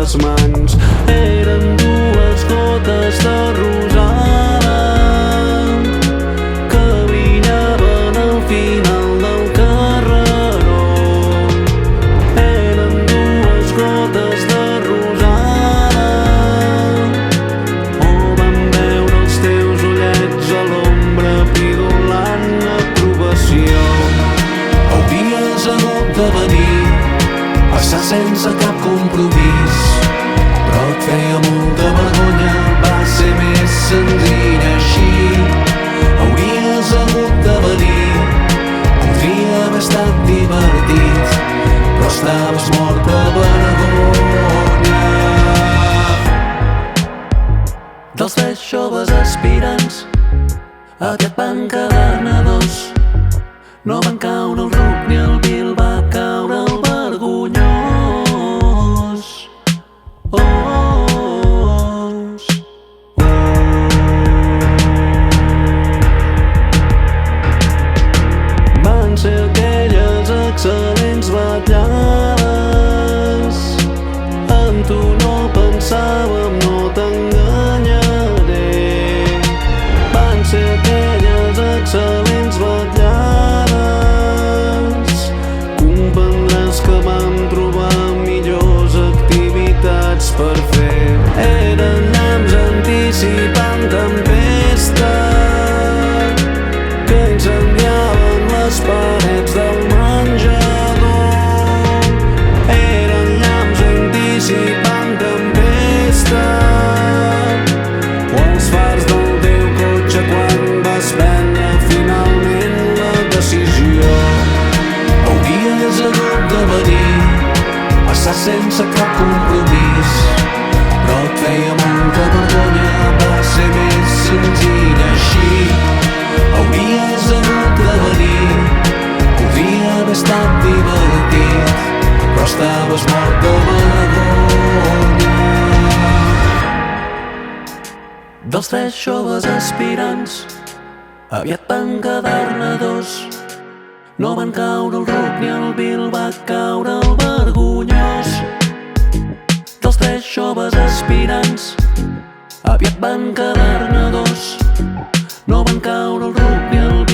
les mans. Eren dues gotes de rosada que brillaven al final del carreró. Eren dues gotes de rosada. Oh, vam veure els teus ullets a l'ombra pidolant aprovació. Hauries hagut de venir, passar sense cap compromís, però et feia molta vergonya, va ser més senzill així. Hauries hagut de venir, podria haver estat divertit, però estaves mort de vergonya. Dels 3 joves aspirants, aviat van quedar-ne 2. No van caure el ruc ni el vil, va caure el vergonyós. Van ser aquelles excel·lents vetllades. En tu no pensàvem, no t'enganyaré. Van ser aquelles excel·lents vetllades. Comprendràs que vam trobar millors activitats per fer. Eren llamps anticipant tempesta que incendiaven les parets del menjador. Eren llamps anticipant tempesta o els fars del teu cotxe quan vas prendre finalment la decisió. Hauries hagut de venir, passar sense cap compromís, però et feia molta vergonya, va ser més senzill així. Hauries hagut de venir, podria haver estat divertit, però estaves mort de vergonya. Dels 3 joves aspirants, aviat van quedar-ne 2. No van caure el ruc ni el vil, va caure el vergonyós. Dels 3 joves aspirants, aviat van quedar-ne 2. No van caure el ruc ni el